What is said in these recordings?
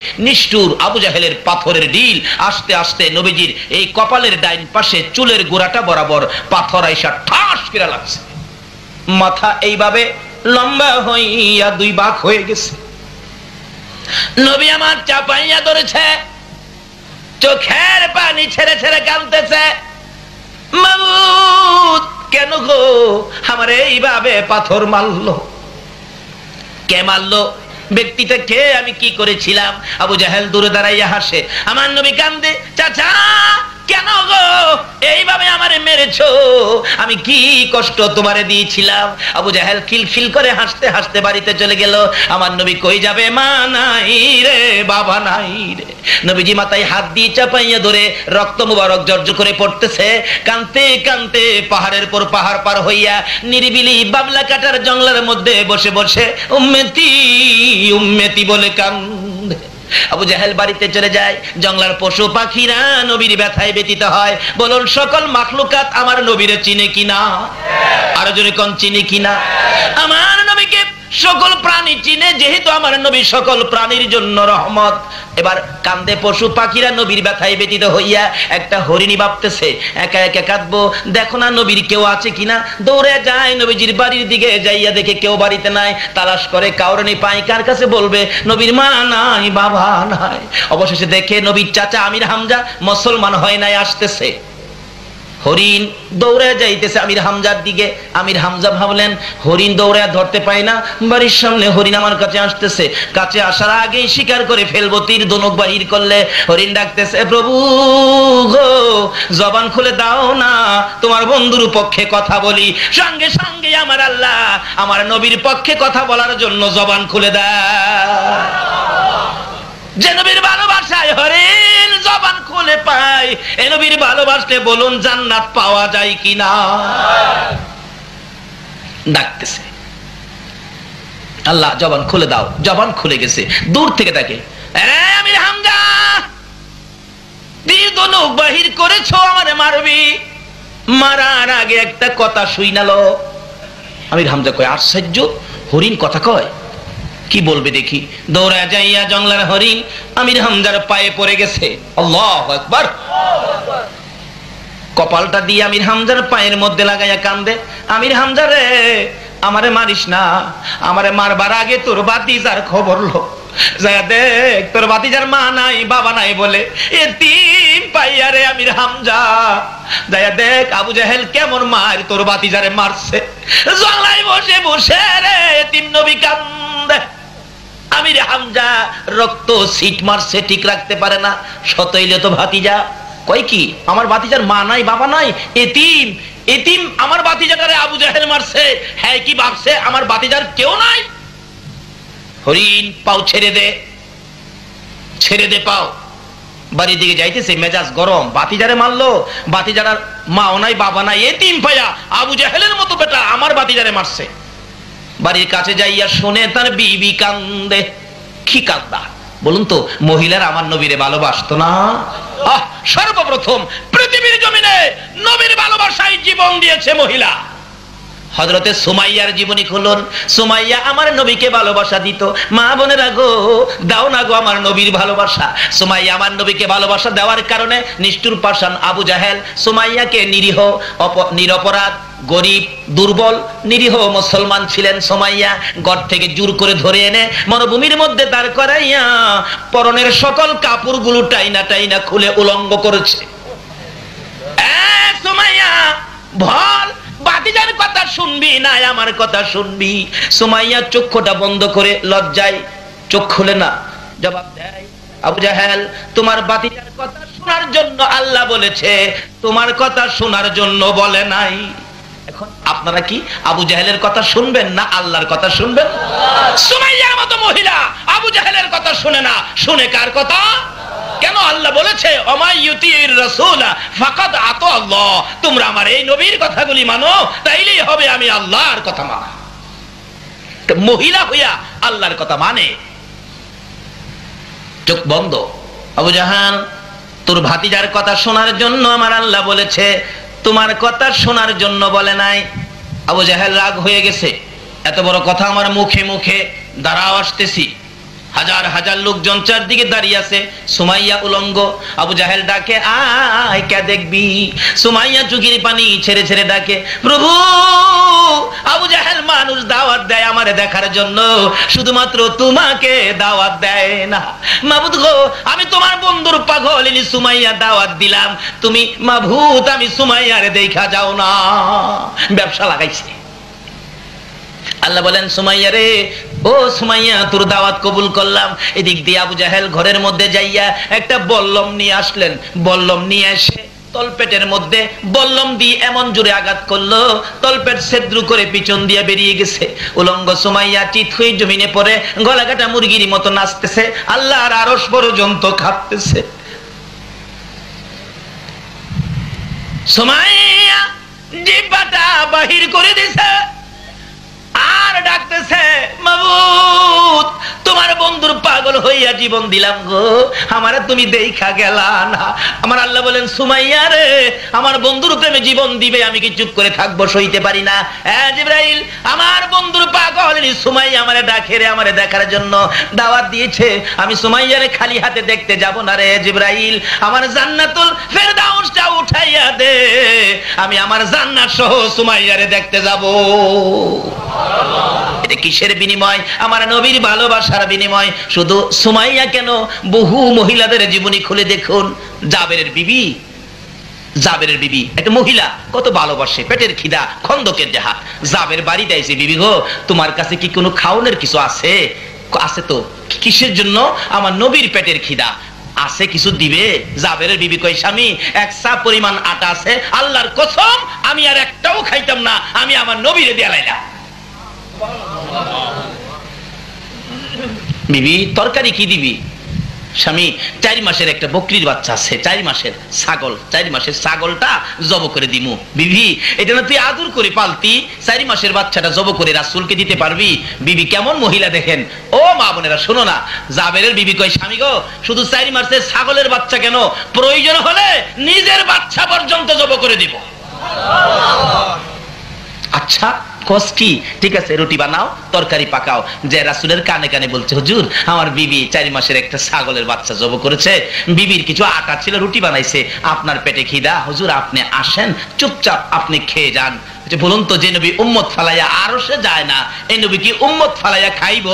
নিষ্ঠুর আবু জাহেলের পাথরের ঢিল আস্তে আস্তে নবীজির এই কপালের ডাইন পাশে চুলের গোড়াটা বরাবর পাথর আইসা ঠাস করে লাগছে। মাথা এইভাবে লম্বা হইয়া দুই ভাগ হয়ে গেছে। নবী আমার চাপাইয়া ধরেছে, চোখের পানি ছেড়ে ছেড়ে কাঁদতেছে, মাবুদ কেন গো আমার এইভাবে পাথর মারলো? কে মারলো? ব্যক্তিটা কে? আমি কি করেছিলাম? আবু জাহেল দূরে দাঁড়াইয়া হাসে। আমার নবী কান্দে, চাচা কেন গো এইভাবে আমারে মেরেছো? আমি কি কষ্ট তোমারে দিয়েছিলাম? আবু জাহেল খিলখিল করে হাসতে হাসতে বাড়িতে চলে গেল। আমার নবী কই যাবে? মা নাই রে, বাবা নাই রে। নবীজি মাথায় হাত দিয়ে চাপাইয়া ধরে রক্ত মুবারক জর্জ করে পড়তেছে। কানতে কানতে পাহাড়ের পর পাহাড় পার হইয়া নিরিবিলি বাবলা কাটার জঙ্গলের মধ্যে বসে বসে উম্মতি উম্মতি বলে কান্দে। আবু জাহেল বাড়িতে চলে যায়। জঙ্গলার পশু পাখিরা নবীর ব্যথায় ব্যতীত হয়। বলুন সকল মাখলুকাত আমার নবীরে চিনে কিনা? আরো জোরে কোন চিনে কিনা? আমার নবীকে সকল প্রাণী চিনে, যেহেতু আমার নবী সকল প্রাণীর জন্য রহমত। এবার কান্দে পশু পাখিরা নবীর ব্যথায় ব্যতীত হইয়া। একটা হরিণী ভাবতেছে একা একা কাঁদবো, দেখো না নবীর কেউ আছে কিনা। দৌড়ে যায় নবীজির বাড়ির দিকে, যাইয়া দেখে কেউ বাড়িতে নাই। তালাশ করে কাউরে পায়, কার কাছে বলবে? নবীর মা নাই, বাবা নাই। অবশেষে দেখে নবীর চাচা আমির হামজা মুসলমান হয় নাই, আসতেছে। হরিণ দৌড়ে যাইতেছে আমির হামজার দিকে। আমির হামজা ভাবলেন হরিণ দৌড়ে ধরতে পায় না, বাড়ির সামনে হরিণ আমার কাছে আসতেছে, কাছে আসার আগেই শিকার করে ফেলবো, তীর ধনুক বাহির করলে। হরিণ ডাকতেছে, প্রভু গো জবান খুলে দাও না, তোমার বন্ধুর পক্ষে কথা বলি। সঙ্গে সঙ্গে আমার আল্লাহ আমার নবীর পক্ষে কথা বলার জন্য জবান খুলে দেয়। যে নবীর ভালোবাসায় হরিণ জবান খুলে পায়, এ নবীর ভালোবাসলে বলুন জান্নাত পাওয়া যায় কিনা? ডাকতেছে, আল্লাহ জবান খুলে দাও। জবান খুলে গেছে। দূর থেকে তাকে, আমির হামজা তীর ধনুক বাহির করেছো, আমারে মারবি। মারার আগে একটা কথা শুইনালো। আমির হামজা কয়, আশ্চর্য, হরিণ কথা কয়, কি বলবে দেখি। দৌড়া যাইয়া জঙ্গলার হরিণ আমির হামজার পায়ে পড়ে গেছে। আল্লাহু আকবার। কপালটা দিয়ে আমির হামজার পায়ের মধ্যে লাগাইয়া কান্দে, আমির হামজা রে আমারে মারিস না, আমারে মারবার আগে তোর ভাতিজার খবর লো। যাইয়া দেখ তোর ভাতিজার মা নাই, বাবা নাই বলে এতিম পাইয়া রে আমির হামজা। যাইয়া দেখ আবু জাহেল কেমন মার তোর ভাতিজারে মারছে। জঙ্গলায় বসে বসে রে এতিম নবী কান্দে। আমির হামজা রক্ত সিট মারছে, ঠিক রাখতে পারে না। সতইলে তো ভাতিজা। কই কি আমার ভাতিজার মা নাই, বাবা নাই, এতিম। এতিম আমার ভাতিজাটারে আবু জাহেল মারছে। হ্যাঁ কি ভাবছে আমার ভাতিজার কেউ নাই? হরিণ পাও ছেড়ে দে, ছেড়ে দে পাও। বাড়ির দিকে যাইতেছে, মেজাজ গরম। ভাতিজারে মারলো, ভাতিজার মাও নাই, বাবা নাই, এতিম পাইয়া আবু জাহেলের মতো বেটা আমার ভাতিজারে মারছে। বাড়ির কাছে যাইয়া শুনে তার বিবি কান্দে। কি কান্দা বলুন তো? মহিলার আমার নবীরে ভালোবাসতো না? সর্বপ্রথম পৃথিবীর জমিনে নবীর ভালোবাসায় জীবন দিয়েছে মহিলা। হযরতে সুমাইয়ার জীবনী খুলুন। সুমাইয়া আমার নবীকে ভালোবাসা দিত। মা বোনেরা গো, দাও না গো আমার নবীর ভালোবাসা। সুমাইয়া আমার নবীকে ভালোবাসা দেওয়ার কারণে নিষ্ঠুর পাষাণ আবু জাহেল সুমাইয়াকে নিরীহ নিরপরাধ গরিব দুর্বল নিরীহ মুসলমান ছিলেন সুমাইয়া, ঘর থেকে জোর করে ধরে এনে মরুভূমির মধ্যে দাঁড় করাইয়া পরনের সকল কাপড়গুলো টাইনা টাইনা খুলে উলঙ্গ করেছে। সুমাইয়া ভল ভাতিজার কথা শুনবি না আমার কথা শুনবি? সুমাইয়া চক্ষুটা বন্ধ করে লজ্জায় চোখ খুলে না। জবাব দেয়, আবু জাহেল তোমার ভাতিজার কথা শোনার জন্য আল্লাহ বলেছে, তোমার কথা শোনার জন্য বলে নাই। এখন আপনারা কি আবু জাহেলের কথা শুনবেন না আল্লাহর কথা শুনবেন? সুমাইয়ার মতো মহিলা আবু জাহেলের কথা শুনে না, শুনে কার কথা? কেন আল্লাহ বলেছে অমাইয়ুতির রাসূলা ফাকাদ আতা আল্লাহ, তোমরা আমার এই নবীর কথাগুলি মানো, তাইলেই হবে আমি আল্লাহর কথা মানা। মহিলা হইয়া আল্লাহর কথা মানে। চোখ বন্ধ। আবু জাহাল তোর ভাতিজার কথা শোনার জন্য আমার আল্লাহ বলেছে, তোমার কথা শোনার জন্য বলে নাই। আবু জাহেল রাগ হয়ে গেছে, এত বড় কথা আমার মুখে মুখে দাঁড়াও আসতেছি। হাজার হাজার লোকজন চারদিকে দাঁড়িয়ে আছে, সুমাইয়া উলঙ্গ। আবু জাহেল ডাকে, আয় কে দেখবি। সুমাইয়া চোখের পানি ছেড়ে ছেড়ে ডাকে, প্রভু। আবু জাহেল মানুষ দাওয়াত দেয় আমারে দেখার জন্য, শুধুমাত্র তোমাকে দাওয়াত দেয় না। মাবুদ গো, আমি তোমার বন্ধুর পাগল ইনি সুমাইয়া দাওয়াত দিলাম, তুমি মাবুদ আমি সুমাইয়ারে দেখা যাও না। ব্যবসা লাগাইছে। আল্লাহ বলেন, সুমাইয়া রে, ও সুমাইয়া, তোর দাওয়াত কবুল করলাম। এদিক দিয়ে আবু জাহেল ঘরের মধ্যে যাইয়া একটা বল্লম নিয়ে আসলেন। বল্লম নিয়ে এসে তলপেটের মধ্যে বল্লম দিয়ে এমন জোরে আঘাত করলো, তলপেট ছেদ্র করে পিছন দিয়ে বেরিয়ে গেছে। উলঙ্গ সুমাইয়া চিৎ হয়ে জমিনে পড়ে গলাকাটা মুরগির মতো নাচতেছে, আল্লাহর আরশ পর্যন্ত কাঁপতেছে। সুমাইয়া জিহ্বাটা বাহির করে দিছে আর ডাকতেছে, মাবুদ তোমার বন্ধুর পাগল হইয়া জীবন দিলাম গো, আমারে তুমি দেখা গেলা না। আমার আল্লাহ বলেন, সুমাইয়া রে, আমার বন্ধুর প্রেমে জীবন দিবে, আমি কি চুপ করে থাকবো? সইতে পারি না। জিবরাইল, আমার বন্ধুর পাগল সুমাইয়া আমারে ডাকে রে, আমারে দেখার জন্য দাওয়াত দিয়েছে, আমি সুমাইয়ারে খালি হাতে দেখতে যাব না রে। জিবরাইল, আমার জান্নাতুল ফেরদাউসটা উঠাইয়া দে, আমি আমার জান্নাত সহ সুমাইয়ারে দেখতে যাব। এটা কিসের বিনিময়? আমার নবীর ভালোবাসার বিনিময়। শুধু সুমাইয়া কেন, বহু মহিলাদের জীবনী খুলে দেখুন। জাবেরের বিবি, জাবেরের বিবি একটা মহিলা, কত ভালোবাসে, পেটের খিদা, খন্দকের দেহা। জাবের বাড়িতে এসে, বিবি গো, তোমার কাছে কি কোনো খাওনের কিছু আছে? আছে তো। কিসের জন্য? আমার নবীর পেটের খিদা আছে, কিছু দিবে? জাবেরের বিবি কই, স্বামী এক সা পরিমাণ আটা আছে, আল্লাহর কসম আমি আর একটাও খাইতাম না, আমি আমার নবীরে দিয়ে লাইলাম। বিবি, তরকারি কি দিবি? স্বামী, 4 মাসের একটা বকরির বাচ্চা আছে, 4 মাসের ছাগল, 4 মাসের ছাগলটা জব করে দিমু। বিবি, এটা না তুই আদর করে পালতি, 4 মাসের বাচ্চাটা জব করে রাসূলকে দিতে পারবি? বিবি কেমন মহিলা দেখেন। ও মা বোনেরা শোনো না, জাবেরের বিবি কয়, স্বামী গো, শুধু 4 মাসের ছাগলের বাচ্চা কেন, প্রয়োজন হলে নিজের বাচ্চা পর্যন্ত জব করে দিব। আচ্ছা কস কি? ঠিক আছে, রুটি বানাও, তরকারি পাকাও। যে রাসূলের কানে কানে বলছে, হুজুর আমার বিবি 4 মাসের একটা ছাগলের বাচ্চা জব করেছে, বিবির কিছু আটা ছিল, রুটি বানাইছে, আপনার পেটে খিদা, হুজুর আপনি আসেন, চুপচাপ আপনি খেয়ে যান। বলুন তো, যে নবী উম্মত ফালাইয়া আরশে যায় না, এই নবী কি উম্মত ফালাইয়া খাইব?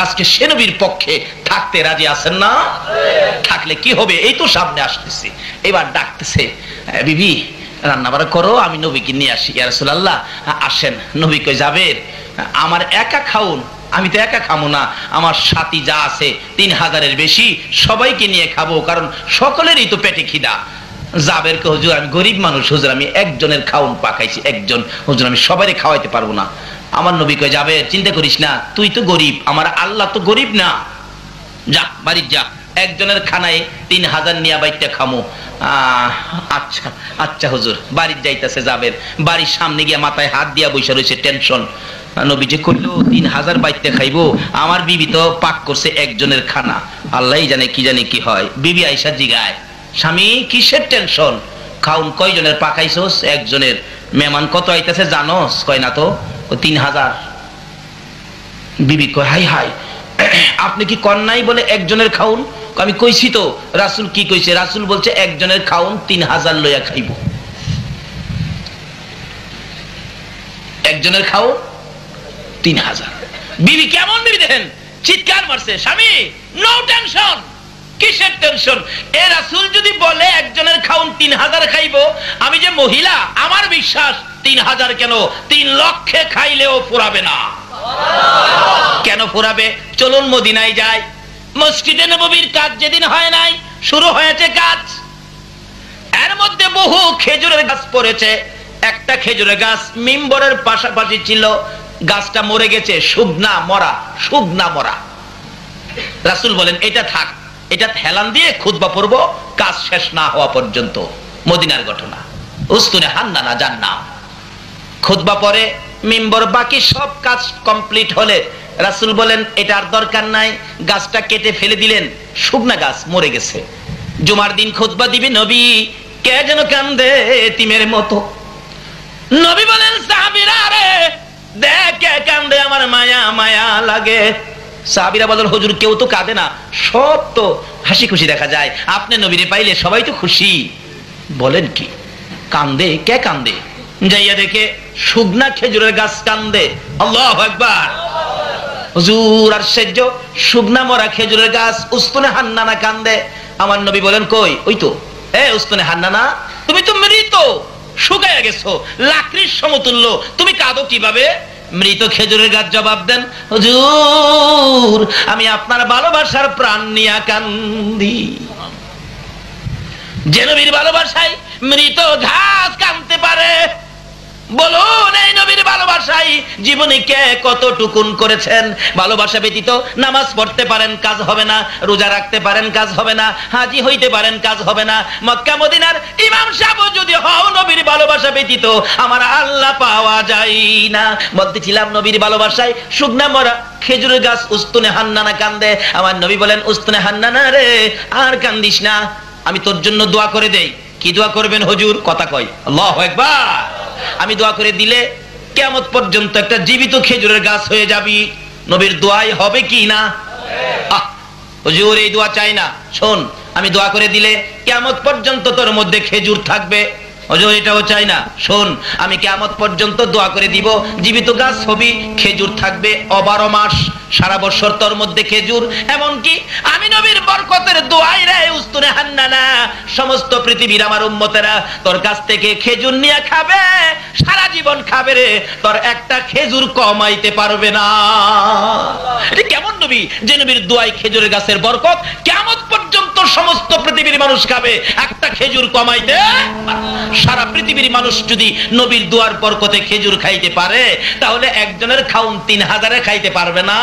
আজকে সে নবীর পক্ষে থাকতে রাজি আছেন না? থাকলে কি হবে? এই তো সামনে আসতেছে। এবার ডাকতেছে, বিবি রান্না বাড়া করো, আমি নবীকে নিয়ে আসি। ইয়া রাসূলুল্লাহ, আসেন। নবী কই, যাবের আমার একা খাউন? আমি তো একা খাবো না, আমার সাথী যা আছে 3000-এর বেশি, সবাইকে নিয়ে খাবো, কারণ সকলেরই তো পেটে খিদা। জাবের কে, হুজুর আমি গরিব মানুষ, হুজুর আমি একজনের খাউন পাকাইছি, একজন, হুজুর আমি সবাইকে খাওয়াইতে পারবো না। আমার নবী কই, যাবে চিন্তা করিস না, তুই তো গরিব, আমার আল্লাহ তো গরিব না, যা বাড়ি যা, একজনের খানায় 3000 নিয়ে বাইরটা খামো। আচ্ছা আচ্ছা হুজুর। বাড়ির যাইতেছে জাবের, বাড়ির সামনে গিয়ে মাথায় হাত দিয়া বসে রয়েছে, টেনশন। নবী যে কইলো 3000 বাইরটা খাইবো, আমার বিবি তো পাক করছে একজনের খানা, আল্লাহই জানে কি জানে কি হয়। বিবি আইসা জিগায়, স্বামী কিসের টেনশন? খাউন কয়জনের পাকাইছস? একজনের। মেহমান কত আইতাছে জানোস? কয় না তো, 3000। বিবি কয়, হাই হাই, আপনি কি কন্যাই বলে একজনের খাউন? আমি কইছি তো। রাসূল কি কইছে? রাসূল বলছে একজনের খাউন 3000 লইয়া খাইব। একজনের খাউন 3000। বিবি কেমন বিবি দেখেন, চিৎকার মারছে, স্বামী নো টেনশন। কিসের টেনশন? এ রাসূল যদি বলে একজনের খাউন 3000 খাইব, আমি যে মহিলা, আমার বিশ্বাস 3000 কেন 3 লক্ষে খাইলেও ফুরাবে না। কেন ফুরাবে? চলুন মদিনায় যাই। মসজিদে নববীর কাজ যেদিন হয় নাই, শুরু হয়েছে কাজ। এর মধ্যে বহু খেজুরের গাছ পড়েছে। একটা খেজুরের গাছ মিম্বরের পাশাপাশি ছিল, গাছটা মরে গেছে, শুকনা মরা, শুকনা মরা। রাসূল বলেন, এটা থাক, এটা হেলান দিয়ে খুতবা পড়ব কাজ শেষ না হওয়া পর্যন্ত। মদিনার ঘটনা, উস্তুনে হান্নানা জান্নাম। খুতবা পরে মিম্বর, বাকি সব কাজ কমপ্লিট হলে রাসূল বলেন, এটার দরকার নাই, গাছটা কেটে ফেলে দিলেন, শুকনা গাছ মরে গেছে। জুমার দিন খুতবা দিবে নবী, কে যেন কান্দে এতিমের মতো। নবী বলেন, সাহাবীরা রে দেখ কে কান্দে, আমার মায়া মায়া লাগে। সাহাবীরা বলেন হুজুর কেউ তো কাঁদে না, সব তো হাসি খুশি দেখা যায়, আপনি নবীরে পাইলে সবাই তো খুশি। বলেন কি কান্দে? কে কান্দে? যাইয়া দেখে শুকনা খেজুরের গাছ কান্দে। আল্লাহু আকবার। হুজুর আশ্চর্য, শুকনা মরা খেজুরের গাছ উস্তুনে হান্নানা কান্দে। আমার নবী বলেন কই? ওই তো, এ উস্তুনে হান্নানা, তুমি তো মৃত, শুকায়া গেছো, লাকড়ির সমতুল্য, তুমি কাঁদো কিভাবে? মৃত খেজুরের গাছ জবাব দেন, হুজুর আমি আপনার ভালোবাসার প্রাণ নিয়া কান্দি। যে নবীর ভালোবাসায় মৃত ঘাস কাঁদতে পারে, বলুন এই নবীর ভালোবাসায় জীবনে কে কতটুকুন করেছেন? ভালোবাসা ব্যতীত নামাজ পড়তে পারেন, কাজ হবে না, রোজা রাখতে পারেন, কাজ হবে না, হাজী হইতে পারেন, কাজ হবে না, মক্কা মদিনার ইমাম সাহেব যদি হও, নবীর ভালোবাসা ব্যতীত আমার আল্লাহ পাওয়া যায় না। বলতেছিলাম নবীর ভালোবাসায় শুকনা মরা খেজুরের গাছ উস্তুনে হান্নানা কান্দে। আমার নবী বলেন, উস্তুনে হান্নানা রে, আর কান্দিস না, আমি তোর জন্য দোয়া করে দেই। কি দোয়া করবেন হুজুর? কথা কয় আল্লাহু আকবার। আমি দোয়া করে দিলে কিয়ামত পর্যন্ত একটা জীবিত খেজুরের গাছ হয়ে যাবি। নবীর দোয়াই হবে কি না? হুজুর এই দোয়া চাই না, শোন আমি দোয়া করে দিলে কিয়ামত পর্যন্ত তোর মধ্যে খেজুর থাকবে। হুজুর এটাও চাই না, শোন আমি কিয়ামত পর্যন্ত দোয়া করে দিব, জীবিত গাছ হবি, খেজুর থাকবে 12 মাস, সারা বছর তোর মধ্যে খেজুর। এমনকি আমি নবীর বরকতের দোয়াই রে উস্তুনে হান্নানা, সমস্ত পৃথিবীর আমার উম্মতেরা তোর কাছ থেকে খেজুর নিয়ে খাবে, সারা জীবন খাবে রে, তোর একটা খেজুর কমাইতে পারবে না। এটা কেমন নবী যে নবীর দোয়াই খেজুরের গাছের বরকত, কিয়ামত পর্যন্ত সমস্ত পৃথিবীর মানুষ খাবে, একটা খেজুর কমাইতে। সারা পৃথিবীর মানুষ যদি নবীর দোয়ার বরকতে খেজুর খাইতে পারে, তাহলে একজনের খাউন 3000 খাইতে পারবে না।